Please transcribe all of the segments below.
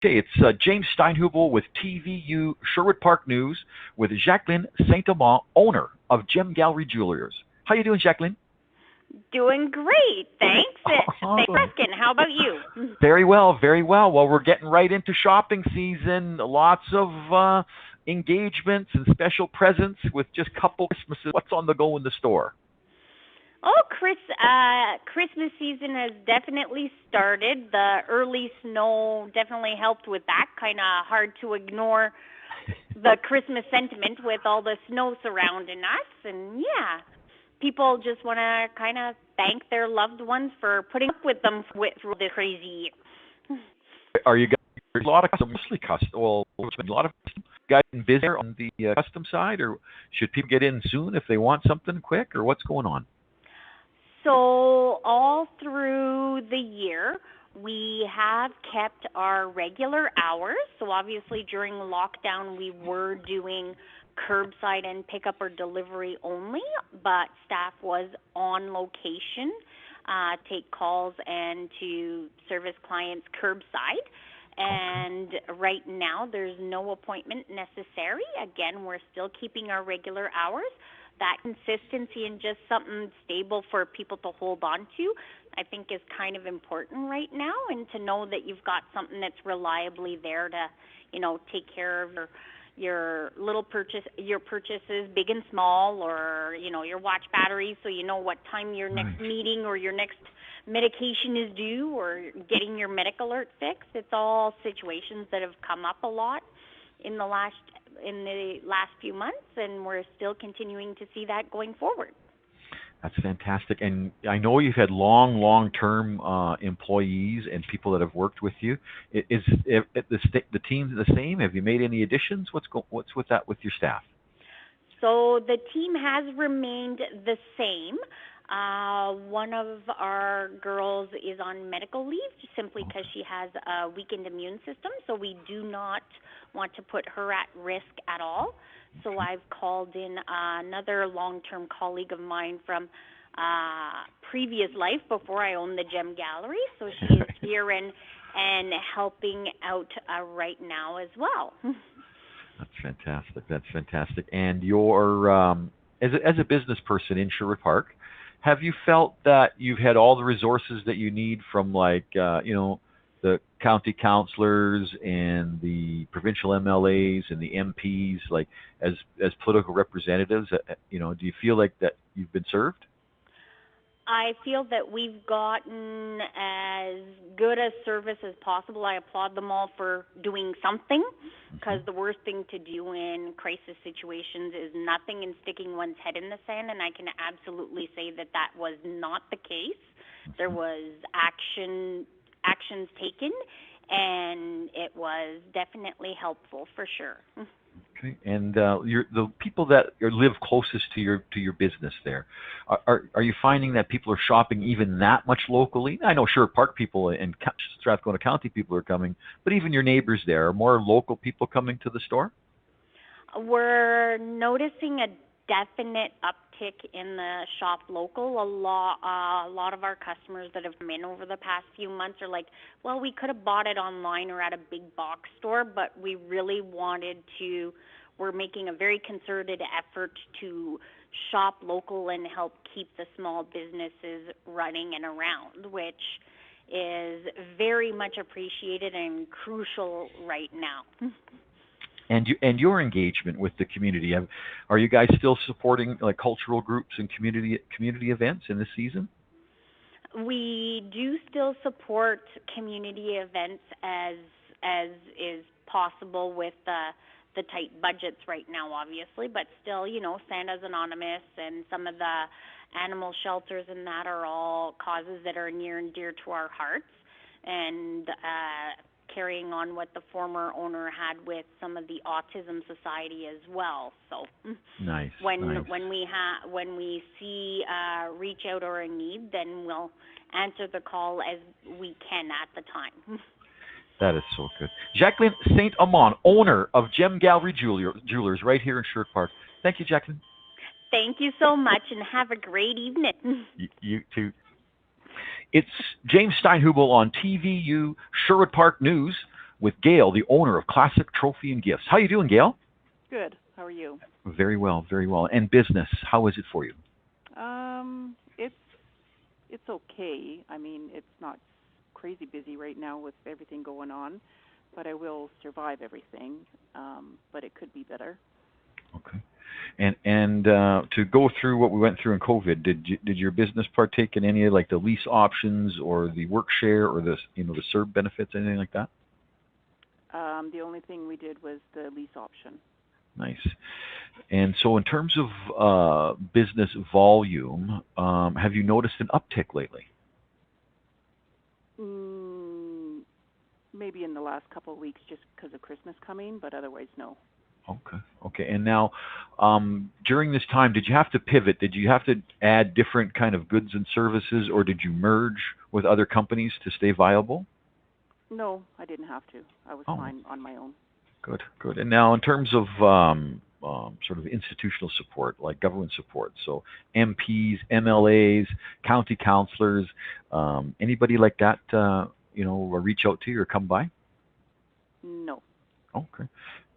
Okay, it's James Steinhubel with TVYou Sherwood Park News with Jacqueline St-Amand, owner of Gem Gallerie Jewelers. How you doing, Jacqueline? Doing great, thanks. Thanks for Awesome. asking. How about you? Very well, very well. Well, we're getting right into shopping season. Lots of engagements and special presents with just couple Christmases. What's on the go in the store? Oh, Christmas season has definitely started. The early snow definitely helped with that. Kind of hard to ignore the Christmas sentiment with all the snow surrounding us. And yeah, people just want to kind of thank their loved ones for putting up with them through the crazy year. Are you guys a lot of custom, mostly custom? Well, a lot of custom guys in business on the custom side, or should people get in soon if they want something quick, or what's going on? So all through the year, we have kept our regular hours. So obviously during lockdown, we were doing curbside and pickup or delivery only, but staff was on location, take calls and to service clients curbside. And right now, there's no appointment necessary. Again, we're still keeping our regular hours. That consistency and just something stable for people to hold on to, I think is kind of important right now, and to know that you've got something that's reliably there to, take care of your purchases, big and small, or, your watch batteries, so you know what time your next meeting or your next medication is due, or getting your medical alert fixed. It's all situations that have come up a lot in the last few months, and we're still continuing to see that going forward. That's fantastic. And I know you've had long-term employees and people that have worked with you. Is the team the same? Have you made any additions? What's with that with your staff? So the team has remained the same. One of our girls is on medical leave simply because she has a weakened immune system, so we do not want to put her at risk at all. So I've called in another long-term colleague of mine from previous life before I owned the Gem Gallerie. So she is here and helping out right now as well. That's fantastic. That's fantastic. And you're as a business person in Sherwood Park, have you felt that you've had all the resources that you need from the county councillors and the provincial MLAs and the MPs, like as political representatives? Do you feel like that you've been served? I feel that we've gotten as good a service as possible. I applaud them all for doing something, because the worst thing to do in crisis situations is nothing and sticking one's head in the sand, and I can absolutely say that was not the case. There was actions taken, and it was definitely helpful for sure. Okay, and the people that live closest to your business there, are you finding that people are shopping even that much locally? I know Sherwood Park people and Strathcona County people are coming, but even your neighbors there, are more local people coming to the store? We're noticing a definite uptick in the shop local. A lot of our customers that have come in over the past few months are like, well, we could have bought it online or at a big box store, but we really we're making a very concerted effort to shop local and help keep the small businesses running and around, which is very much appreciated and crucial right now. And your engagement with the community, are you guys still supporting like cultural groups and community events in this season? We do still support community events as is possible with the tight budgets right now, obviously, but still, Santa's Anonymous and some of the animal shelters and that are all causes that are near and dear to our hearts, and carrying on what the former owner had with some of the Autism Society as well. So nice. When we see reach out or a need, then we'll answer the call as we can at the time. That is so good. Jacqueline St-Amand, owner of Gem Gallerie Jewelers right here in Sherwood Park. Thank you, Jacqueline. Thank you so much, and have a great evening. You too. It's James Steinhubel on TVYou Sherwood Park News with Gayle, the owner of Classic Trophy and Gifts. How you doing, Gayle? Good. How are you? Very well, very well. And business, how is it for you? It's okay. I mean, it's not crazy busy right now with everything going on, but I will survive everything. But it could be better. Okay. And to go through what we went through in COVID, did your business partake in any of like the lease options or the work share or the the CERB benefits, anything like that? The only thing we did was the lease option. Nice. And so in terms of business volume, have you noticed an uptick lately? Maybe in the last couple of weeks just because of Christmas coming, but otherwise no. Okay. And now, during this time, did you have to pivot? Did you have to add different kind of goods and services, or did you merge with other companies to stay viable? No, I didn't have to. I was fine on my own. Good. And now, in terms of sort of institutional support, like government support, so MPs, MLAs, county councillors, anybody like that, reach out to you or come by? No. Okay.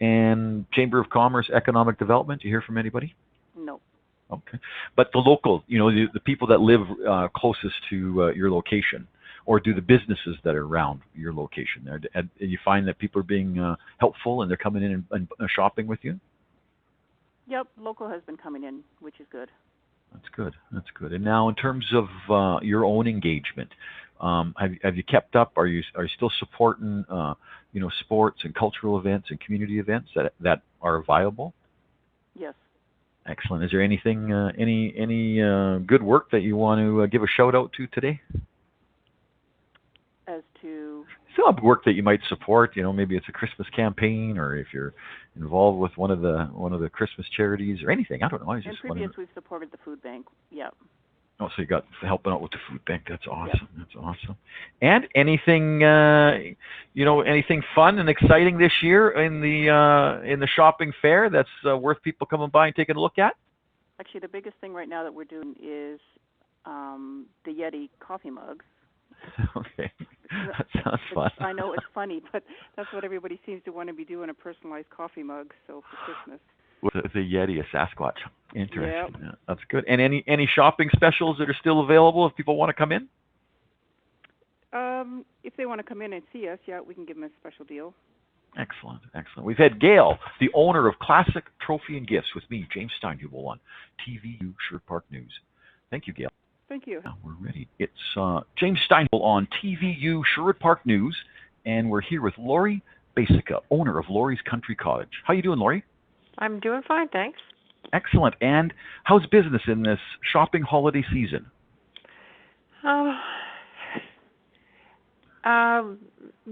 And Chamber of Commerce, Economic Development, you hear from anybody? No. Okay. But the local, the people that live closest to your location, or do the businesses that are around your location there, and you find that people are being helpful and they're coming in and shopping with you? Yep, local has been coming in, which is good. That's good. And now, in terms of your own engagement, have you kept up? Are you still supporting sports and cultural events and community events that are viable? Yes. Excellent. Is there anything any good work that you want to give a shout out to today? As to still have work that you might support. Maybe it's a Christmas campaign, or if you're involved with one of the Christmas charities or anything. I don't know. We've supported the food bank. Yep. Oh, so you got helping out with the food bank. That's awesome. Yep. That's awesome. And anything, anything fun and exciting this year in the shopping fair that's worth people coming by and taking a look at? Actually, the biggest thing right now that we're doing is the Yeti coffee mugs. Okay, that sounds fun. I know it's funny, but that's what everybody seems to want to be doing, a personalized coffee mug. So for Christmas. With the Yeti, a Sasquatch. Interesting. Yep. Yeah, that's good. And any shopping specials that are still available if people want to come in? If they want to come in and see us, yeah, we can give them a special deal. Excellent. We've had Gayle, the owner of Classic Trophy and Gifts, with me, James Steinhubel, on TVYou Sherwood Park News. Thank you, Gayle. Thank you. Now we're ready. It's James Steinhubel on TVYou Sherwood Park News, and we're here with Lori Bosecke, owner of Lori's Country Cottage. How you doing, Lori? I'm doing fine, thanks. Excellent. And how's business in this shopping holiday season?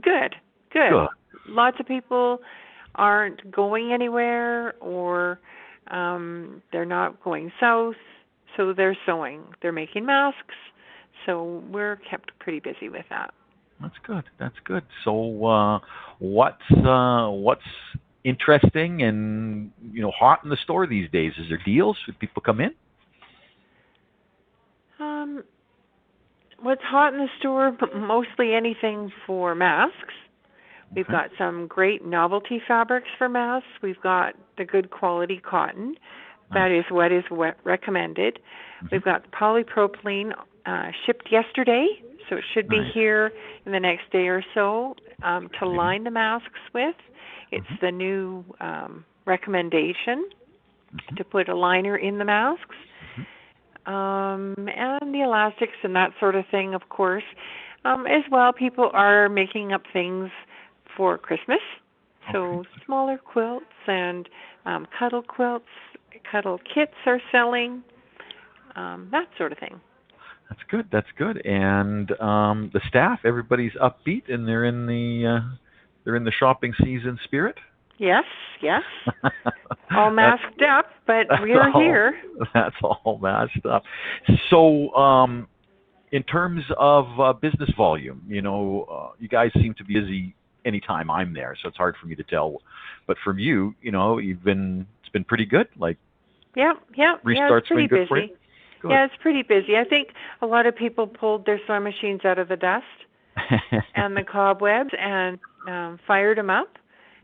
Good. Lots of people aren't going anywhere, or they're not going south, so they're sewing. They're making masks, so we're kept pretty busy with that. That's good. So what's interesting and hot in the store these days? Is there deals? Should people come in? What's hot in the store? Mostly anything for masks. We've got some great novelty fabrics for masks. We've got the good quality cotton. That is what is recommended. We've got the polypropylene shipped yesterday, so it should be here in the next day or so to line the masks with. It's the new recommendation to put a liner in the masks. And the elastics and that sort of thing, of course. As well, people are making up things for Christmas. So smaller quilts and cuddle quilts, cuddle kits are selling, that sort of thing. That's good. And the staff, everybody's upbeat and they're in the shopping season spirit? Yes. All masked up, but we're here. That's all masked up. So, in terms of business volume, you guys seem to be busy anytime I'm there, so it's hard for me to tell. But from you, it's been pretty good. Like, restart's been good for you? Good. Yeah, it's pretty busy. I think a lot of people pulled their sewing machines out of the dust and the cobwebs, and fired them up,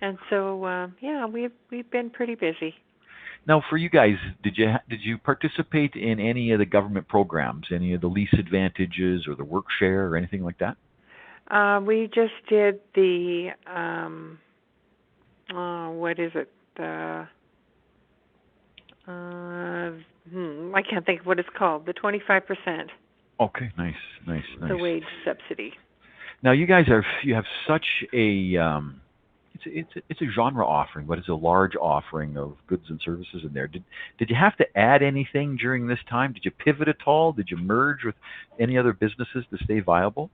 and so yeah, we've been pretty busy. Now, for you guys, did you participate in any of the government programs, any of the lease advantages or the work share or anything like that? We just did the what is it? I can't think of what it's called. The 25%. Okay, nice. The wage subsidy. Now, you have such a it's a genre offering, but it's a large offering of goods and services in there. Did you have to add anything during this time? Did you pivot at all? Did you merge with any other businesses to stay viable?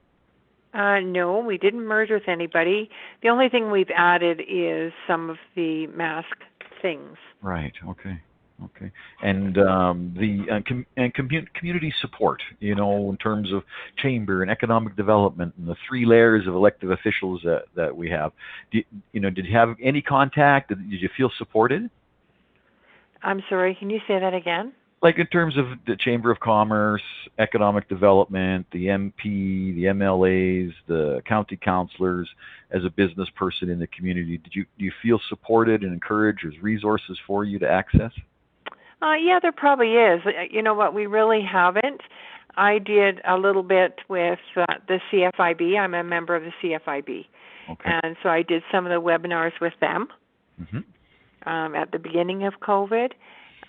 No, we didn't merge with anybody. The only thing we've added is some of the mask things. Right. Okay. And community support, in terms of chamber and economic development and the three layers of elected officials that we have. Did you have any contact? Did you feel supported? I'm sorry, can you say that again? Like in terms of the Chamber of Commerce, economic development, the MP, the MLAs, the county councilors, as a business person in the community, do you feel supported and encouraged? There's resources for you to access? Yeah, there probably is. You know what, we really haven't. I did a little bit with the CFIB. I'm a member of the CFIB. Okay. And so I did some of the webinars with them at the beginning of COVID.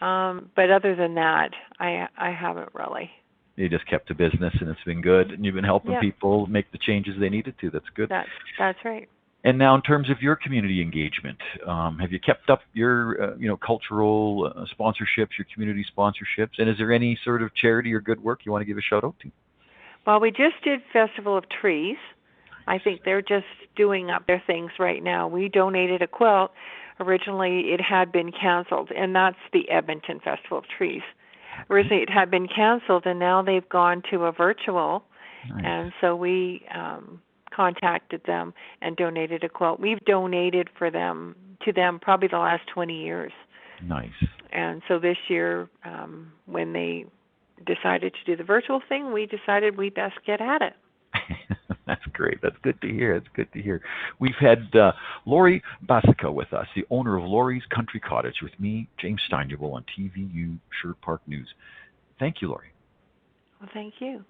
But other than that, I haven't really. You just kept to business, and it's been good, and you've been helping people make the changes they needed to. That's good. That's right. And now, in terms of your community engagement, have you kept up your cultural sponsorships, your community sponsorships? And is there any sort of charity or good work you want to give a shout out to? Well, we just did Festival of Trees. I think they're just doing up their things right now. We donated a quilt. Originally, it had been canceled, and that's the Edmonton Festival of Trees. Originally, it had been canceled, and now they've gone to a virtual. Nice. And so we contacted them and donated a quilt. We've donated to them probably the last 20 years. Nice. And so this year, when they decided to do the virtual thing, we decided we best get at it. That's great. That's good to hear. We've had Lori Bosecke with us, the owner of Lori's Country Cottage, with me, James Steinerville, on TVYou Sherwood Park News. Thank you, Lori. Well, thank you.